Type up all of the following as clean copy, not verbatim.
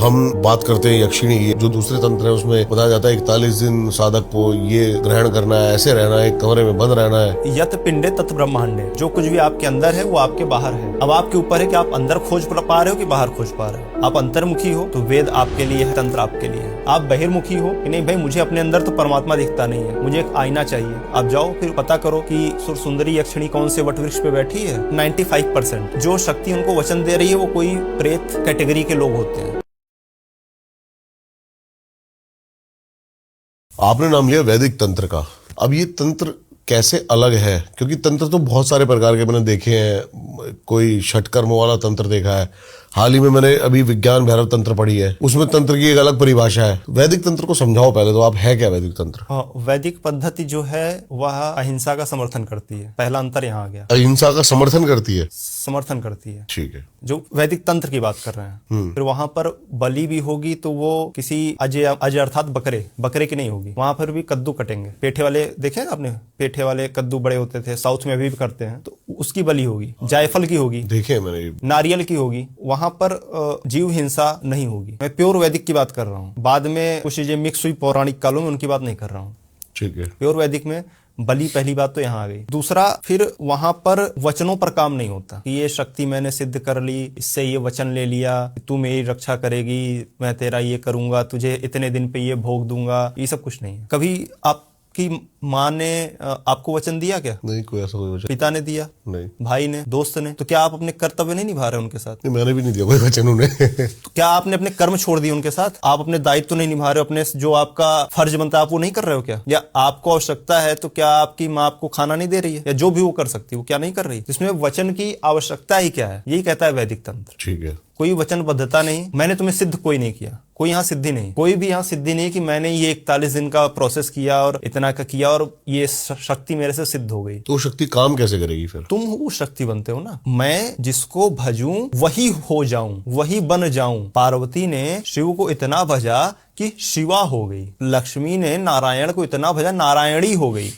हम बात करते हैं यक्षिणी, ये जो दूसरे तंत्र है उसमें बताया जाता है 41 दिन साधक को ये ग्रहण करना है, ऐसे रहना है, एक कमरे में बंद रहना है। यत पिंडे तत् ब्रह्मांडे, जो कुछ भी आपके अंदर है वो आपके बाहर है। अब आपके ऊपर है कि आप अंदर खोज पा रहे हो कि बाहर खोज पा रहे हो। आप अंतर्मुखी हो तो वेद आपके लिए है, तंत्र आपके लिए है। आप बहिर्मुखी हो कि नहीं भाई मुझे अपने अंदर तो परमात्मा दिखता नहीं है, मुझे एक आईना चाहिए। आप जाओ फिर पता करो कि सुर सुंदरी यक्षिणी कौन से वटवृक्ष पे बैठी है। 95% जो शक्ति उनको वचन दे रही है वो कोई प्रेत कैटेगरी के लोग होते हैं। आपने नाम लिया वैदिक तंत्र का। अब ये तंत्र कैसे अलग है? क्योंकि तंत्र तो बहुत सारे प्रकार के मैंने देखे हैं। कोई षटकर्म वाला तंत्र देखा है, हाल ही में मैंने अभी विज्ञान भैरव तंत्र पढ़ी है, उसमें तंत्र की एक अलग परिभाषा है। वैदिक तंत्र को समझाओ पहले तो, आप है क्या वैदिक तंत्र? वैदिक पद्धति जो है वह अहिंसा का समर्थन करती है। पहला अंतर यहाँ आ गया। अहिंसा का समर्थन करती है? समर्थन करती है, ठीक है। जो वैदिक तंत्र की बात कर रहे हैं। फिर वहां पर बलि भी होगी तो वो किसी अजय अर्थात बकरे की नहीं होगी। वहां पर भी कद्दू कटेंगे, पेठे वाले देखे ना आपने, पेठे वाले कद्दू बड़े होते थे, साउथ में अभी भी करते हैं, तो उसकी बलि होगी। जायफल की होगी, देखे मैंने। नारियल की होगी। वहां पर जीव हिंसा नहीं होगी। मैं प्योर वैदिक की बात कर रहा हूँ। बाद में कुछ चीजें मिक्स हुई पौराणिक कालों में, उनकी बात नहीं कर रहा हूँ। ठीक है। प्योर वैदिक में बलि पहली बात तो यहाँ आ गई। दूसरा, फिर वहां पर वचनों पर काम नहीं होता कि ये शक्ति मैंने सिद्ध कर ली, इससे ये वचन ले लिया, तू मेरी रक्षा करेगी, मैं तेरा ये करूंगा, तुझे इतने दिन पे ये भोग दूंगा, ये सब कुछ नहीं है। कभी आपकी माँ ने आपको वचन दिया क्या? नहीं, कोई ऐसा कोई वचन। पिता ने दिया? नहीं। भाई ने, दोस्त ने? तो क्या आप अपने कर्तव्य नहीं निभा रहे उनके साथ? नहीं, मैंने भी नहीं दिया कोई वचन उन्हें। तो क्या आपने अपने कर्म छोड़ दिए उनके साथ? आप अपने दायित्व तो नहीं निभा रहे हो, अपने जो आपका फर्ज बनता है आप वो नहीं कर रहे हो क्या? या आपको आवश्यकता है तो क्या आपकी माँ आपको खाना नहीं दे रही है, या जो भी वो कर सकती है वो क्या नहीं कर रही? इसमें वचन की आवश्यकता ही क्या है, यही कहता है वैदिक तंत्र। ठीक है। कोई वचनबद्धता नहीं, मैंने तुम्हें सिद्ध कोई नहीं किया, कोई यहाँ सिद्धि नहीं, कोई भी यहाँ सिद्धि नहीं कि मैंने ये 41 दिन का प्रोसेस किया और इतना का किया और ये शक्ति मेरे से सिद्ध हो गई। तो शक्ति काम कैसे करेगी फिर? तुम वो शक्ति बनते हो ना। मैं जिसको भजूं वही हो जाऊं, वही बन जाऊं। पार्वती ने शिव को इतना भजा कि शिवा हो गई। लक्ष्मी ने नारायण को इतना भजा, नारायणी हो गई।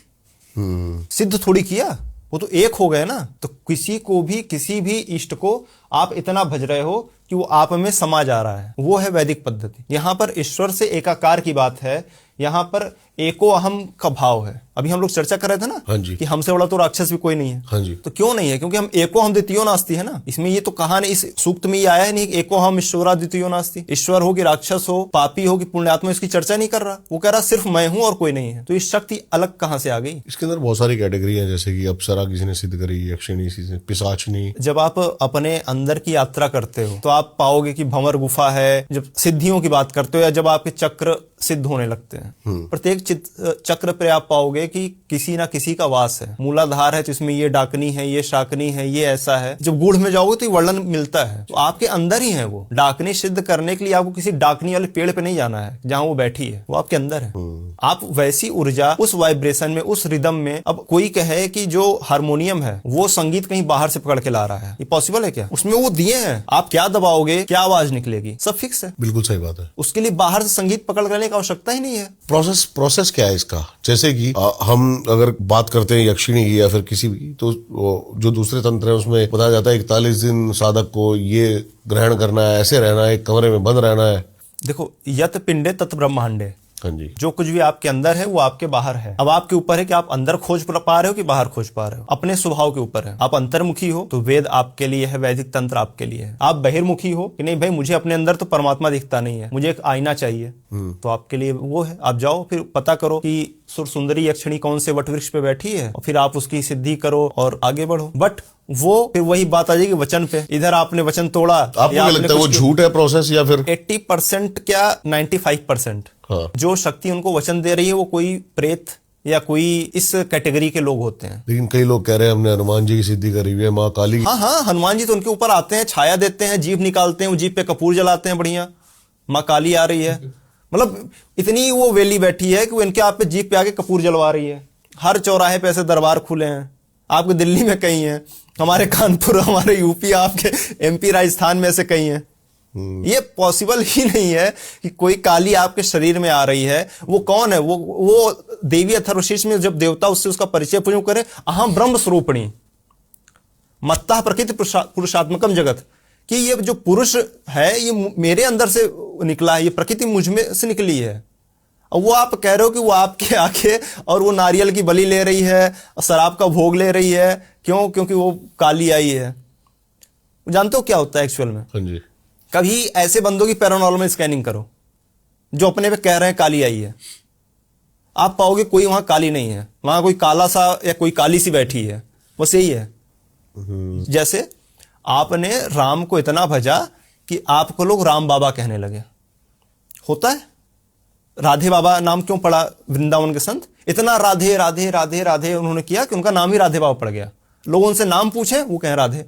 सिद्ध थोड़ी किया, वो तो एक हो गए ना। तो किसी को भी, किसी भी इष्ट को आप इतना भज रहे हो कि वो आप में समा जा रहा है, वो है वैदिक पद्धति। यहाँ पर ईश्वर से एकाकार की बात है, यहाँ पर एको अहम का भाव है। अभी हम लोग चर्चा कर रहे थे ना। हाँ जी। कि हमसे बड़ा तो राक्षस भी कोई नहीं है। हाँ जी। तो क्यों नहीं है? क्योंकि हम एको हम द्वितीयो नास्ति है ना। इसमें ये तो कहा नहीं, इस सूक्त में ये आया है नहीं कि एको हम ईश्वरा द्वितीयो नास्ति। ईश्वर हो कि राक्षस हो, पापी हो कि पुण्यात्मा, इसकी चर्चा नहीं कर रहा। वो कह रहा सिर्फ मैं हूं और कोई नहीं है। तो इस शक्ति अलग कहां से आ गई? इसके अंदर बहुत सारी कैटेगरी है, जैसे कि अप्सरा किसी ने सिद्ध करी, यक्षिणी, पिशाचिनी। जब आप अपने अंदर की यात्रा करते हो तो आप पाओगे कि भंवर गुफा है। जब सिद्धियों की बात करते हो या जब आपके चक्र सिद्ध होने लगते हैं, प्रत्येक चक्र पे आप पाओगे कि किसी ना किसी का वास है। मूलाधार है तो इसमें ये डाकनी है, ये शाकनी है, ये ऐसा है। जब गूढ़ में जाओगे तो ये वर्णन मिलता है। तो आपके अंदर ही है वो। डाकनी सिद्ध करने के लिए आपको किसी डाकनी वाले पेड़ पे नहीं जाना है जहां वो बैठी है, वो आपके अंदर है। आप वैसी ऊर्जा, उस वाइब्रेशन में, उस रिदम में। अब कोई कहे कि जो हारमोनियम है वो संगीत कहीं बाहर से पकड़ के ला रहा है, ये पॉसिबल है क्या? उसमें वो दिए हैं, आप क्या दबाओगे, क्या आवाज निकलेगी, सब फिक्स है। बिल्कुल सही बात है। उसके लिए बाहर से संगीत पकड़ करने की आवश्यकता ही नहीं है। प्रोसेस क्या है इसका? जैसे कि हम अगर बात करते हैं यक्षिणी की या फिर किसी भी, तो जो दूसरे तंत्र है उसमें बताया जाता है 41 दिन साधक को ये ग्रहण करना है, ऐसे रहना है, एक कमरे में बंद रहना है। देखो, यत पिंडे तत् ब्रह्मांडे, हाँ जी। जो कुछ भी आपके अंदर है वो आपके बाहर है। अब आपके ऊपर है कि आप अंदर खोज पा रहे हो कि बाहर खोज पा रहे हो। अपने स्वभाव के ऊपर है। आप अंतर्मुखी हो तो वेद आपके लिए है, वैदिक तंत्र आपके लिए है। आप बहिर्मुखी हो कि नहीं भाई मुझे अपने अंदर तो परमात्मा दिखता नहीं है, मुझे एक आईना चाहिए, तो आपके लिए वो है। आप जाओ फिर पता करो कि सुर सुंदरी यक्षिणी कौन से वटवृक्ष पे बैठी है और फिर आप उसकी सिद्धि करो और आगे बढ़ो। बट वो फिर वही बात आ जाएगी वचन पे। इधर आपने वचन तोड़ा। आपको क्या लगता है वो झूठ है प्रोसेस, या फिर 80% क्या 95%? हाँ। जो शक्ति उनको वचन दे रही है वो कोई प्रेत या कोई इस कैटेगरी के लोग होते हैं। लेकिन कई लोग कह रहे हैं हमने हनुमान जी की सिद्धि करी हुई है, माँ काली। हाँ, हनुमान जी तो उनके ऊपर आते हैं, छाया देते हैं, जीभ निकालते हैं, वो जीभ पे कपूर जलाते हैं, बढ़िया माँ काली आ रही है। मतलब इतनी वो वेली बैठी है कि वो इनके आप पे जीभ पे आके कपूर जलवा रही है। हर चौराहे पे ऐसे दरबार खुले हैं। आपके दिल्ली में कई हैं, हमारे कानपुर, हमारे यूपी, आपके एमपी, राजस्थान में ऐसे कई हैं। ये पॉसिबल ही नहीं है कि कोई काली आपके शरीर में आ रही है। वो कौन है? वो देवी अथर्वशीर्ष में जब देवता उससे उसका परिचय पूजन करे, अहम ब्रह्म स्वरूपिणी मत्ता प्रकृति पुरुषात्मकम जगत, कि ये जो पुरुष है ये मेरे अंदर से निकला है, ये प्रकृति मुझ में से निकली है। और वो आप कह रहे हो कि वो आपके आके और वो नारियल की बलि ले रही है और शराब का भोग ले रही है, क्यों? क्योंकि वो काली आई है। जानते हो क्या होता है एक्चुअल में? हाँ जी। कभी ऐसे बंदों की पैरानॉर्मल स्कैनिंग करो जो अपने पे कह रहे हैं काली आई है, आप पाओगे कोई वहां काली नहीं है, वहां कोई काला सा या कोई काली सी बैठी है, बस यही है। जैसे आपने राम को इतना भजा कि आपको लोग राम बाबा कहने लगे। होता है। राधे बाबा नाम क्यों पड़ा वृंदावन के संत? इतना राधे राधे राधे राधे उन्होंने किया कि उनका नाम ही राधे बाबा पड़ गया। लोग उनसे नाम पूछे, वो कहें राधे।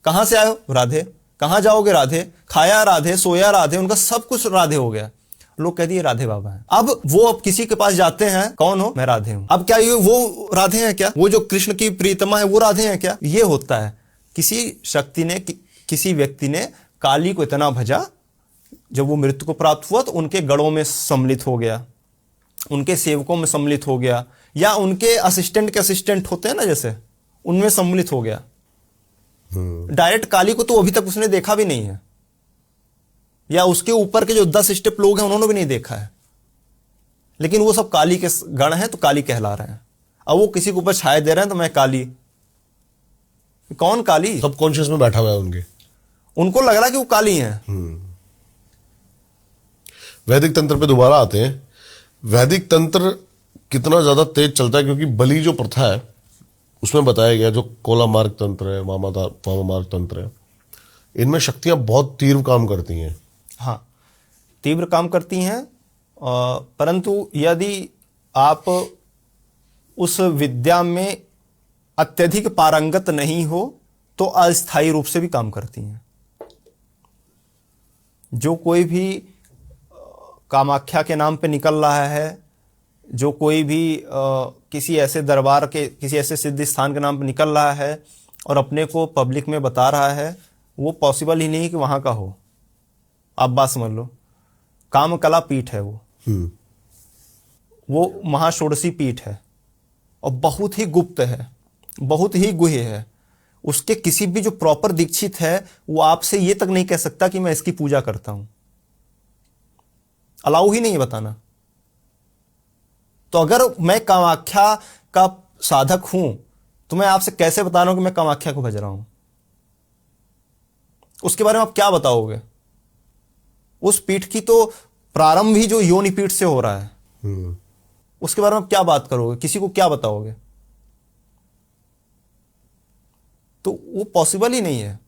कहां से आए हो? राधे। कहां जाओगे? राधे। खाया राधे, सोया राधे, उनका सब कुछ राधे हो गया। लोग कह दिए राधे बाबा है। अब किसी के पास जाते हैं, कौन हो? मैं राधे हूं। अब क्या ये वो राधे हैं क्या? वो जो कृष्ण की प्रीतमा है वो राधे हैं क्या? ये होता है। किसी शक्ति ने, किसी व्यक्ति ने काली को इतना भजा, जब वो मृत्यु को प्राप्त हुआ तो उनके गढ़ों में सम्मिलित हो गया, उनके सेवकों में सम्मिलित हो गया, या उनके असिस्टेंट के असिस्टेंट होते हैं ना जैसे, उनमें सम्मिलित हो गया। डायरेक्ट काली को तो अभी तक उसने देखा भी नहीं है, या उसके ऊपर के जो 10 स्टेप लोग हैं उन्होंने भी नहीं देखा है, लेकिन वो सब काली के गण हैं तो काली कहला रहे हैं। अब वो किसी के ऊपर छाया दे रहे हैं तो मैं काली। कौन काली? सबकॉन्शियस में बैठा हुआ है उनके, उनको लग रहा है कि वो काली हैं। वैदिक तंत्र पे दोबारा आते हैं। वैदिक तंत्र कितना ज्यादा तेज चलता है, क्योंकि बलि जो प्रथा है उसमें बताया गया, जो कोला मार्ग तंत्र है, वामा मार्ग तंत्र है, इनमें शक्तियां बहुत तीव्र काम करती हैं। हाँ, तीव्र काम करती हैं, परंतु यदि आप उस विद्या में अत्यधिक पारंगत नहीं हो तो अस्थायी रूप से भी काम करती हैं। जो कोई भी कामाख्या के नाम पे निकल रहा है, जो कोई भी किसी ऐसे दरबार के, किसी ऐसे सिद्ध स्थान के नाम पे निकल रहा है और अपने को पब्लिक में बता रहा है, वो पॉसिबल ही नहीं कि वहां का हो। आप बात समझ लो, कामकला पीठ है वो महाषोडशी पीठ है और बहुत ही गुप्त है, बहुत ही गुह्य है। उसके किसी भी जो प्रॉपर दीक्षित है वो आपसे ये तक नहीं कह सकता कि मैं इसकी पूजा करता हूं, अलाउ ही नहीं है बताना। तो अगर मैं कामाख्या का साधक हूं तो मैं आपसे कैसे बता रहा हूं कि मैं कामाख्या को भज रहा हूं? उसके बारे में आप क्या बताओगे? उस पीठ की तो प्रारंभ ही जो योनि पीठ से हो रहा है, उसके बारे में आप क्या बात करोगे? किसी को क्या बताओगे? तो वो पॉसिबल ही नहीं है।